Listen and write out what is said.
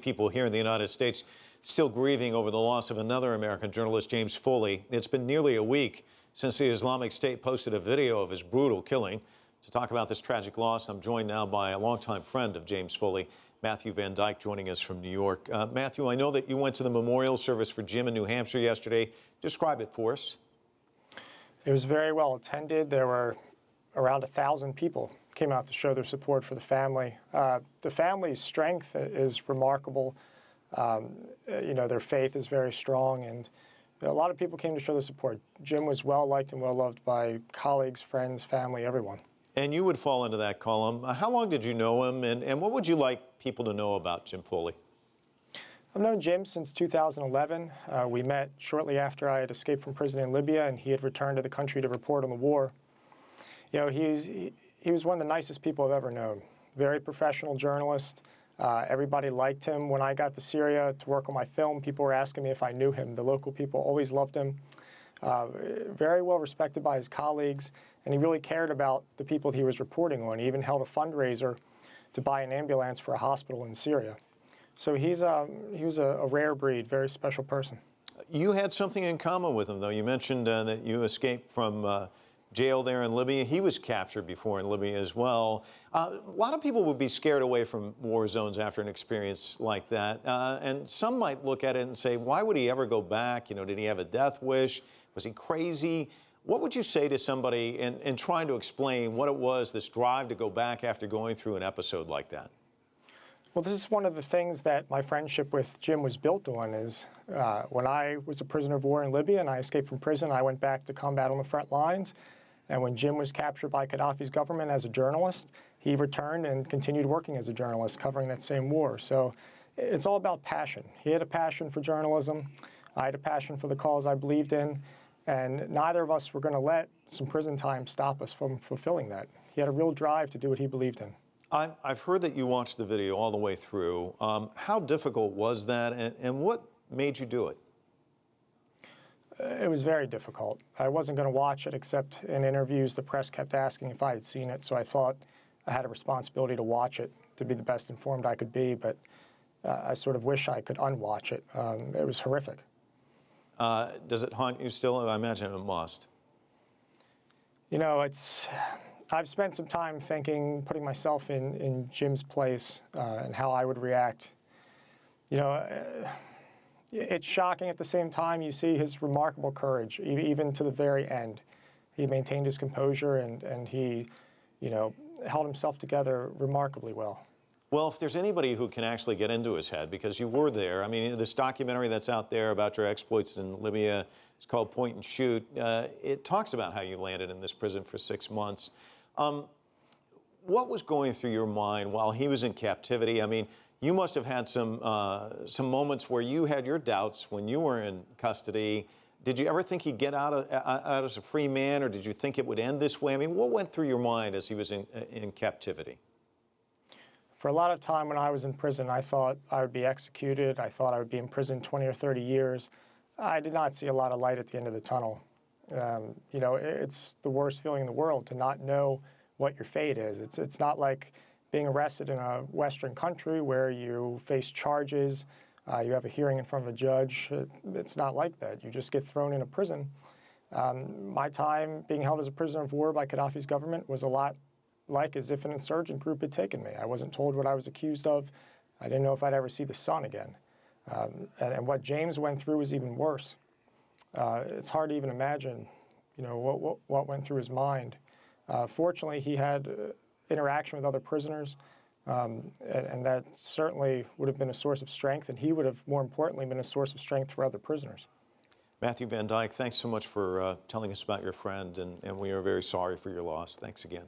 People here in the United States still grieving over the loss of another American journalist, James Foley. It's been nearly a week since the Islamic State posted a video of his brutal killing. To talk about this tragic loss, I'm joined now by a longtime friend of James Foley, Matthew Van Dyke, joining us from New York. Matthew, I know that you went to the memorial service for Jim in New Hampshire yesterday. Describe it for us. It was very well attended. There were around 1,000 people came out to show their support for the family. The family's strength is remarkable. Their faith is very strong, and a lot of people came to show their support. Jim was well liked and well loved by colleagues, friends, family, everyone. And you would fall into that column. How long did you know him, and what would you like people to know about Jim Foley? I've known Jim since 2011. We met shortly after I had escaped from prison in Libya, and he had returned to the country to report on the war. You know, he was one of the nicest people I've ever known. Very professional journalist. Everybody liked him. When I got to Syria to work on my film, people were asking me if I knew him. The local people always loved him. Very well respected by his colleagues, and he really cared about the people he was reporting on. He even held a fundraiser to buy an ambulance for a hospital in Syria. So he was a rare breed, very special person. You had something in common with him, though. You mentioned that you escaped from jail there in Libya. He was captured before in Libya as well. A lot of people would be scared away from war zones after an experience like that. And some might look at it and say, why would he ever go back? You know, did he have a death wish? Was he crazy? What would you say to somebody in trying to explain what it was, this drive to go back after going through an episode like that? Well, this is one of the things that my friendship with Jim was built on is when I was a prisoner of war in Libya and I escaped from prison, I went back to combat on the front lines. And when Jim was captured by Gaddafi's government as a journalist, he returned and continued working as a journalist covering that same war. So it's all about passion. He had a passion for journalism. I had a passion for the cause I believed in. And neither of us were going to let some prison time stop us from fulfilling that. He had a real drive to do what he believed in. I've heard that you watched the video all the way through. How difficult was that, and what made you do it? It was very difficult. I wasn't going to watch it, except in interviews the press kept asking if I had seen it, so I thought I had a responsibility to watch it to be the best informed I could be, but I sort of wish I could unwatch it. It was horrific. Does it haunt you still? I imagine it must. You know, I've spent some time thinking, putting myself in Jim's place and how I would react. You know, it's shocking. At the same time, you see his remarkable courage, even to the very end. He maintained his composure and he, held himself together remarkably well. Well, if there's anybody who can actually get into his head, because you were there, I mean, this documentary that's out there about your exploits in Libya, it's called Point and Shoot. It talks about how you landed in this prison for 6 months. What was going through your mind while he was in captivity? I mean, you must have had some moments where you had your doubts when you were in custody. Did you ever think he'd get out as a free man, or did you think it would end this way? I mean, what went through your mind as he was in captivity? For a lot of time when I was in prison, I thought I would be executed. I thought I would be in prison 20 or 30 years. I did not see a lot of light at the end of the tunnel. It's the worst feeling in the world to not know what your fate is. It's not like being arrested in a Western country where you face charges, you have a hearing in front of a judge. It's not like that. You just get thrown in a prison. My time being held as a prisoner of war by Gaddafi's government was a lot like as if an insurgent group had taken me. I wasn't told what I was accused of. I didn't know if I'd ever see the sun again. And what James went through was even worse. It's hard to even imagine, what went through his mind. Fortunately, he had interaction with other prisoners, and that certainly would have been a source of strength, and he would have, more importantly, been a source of strength for other prisoners. Matthew Van Dyke, thanks so much for telling us about your friend, and we are very sorry for your loss. Thanks again.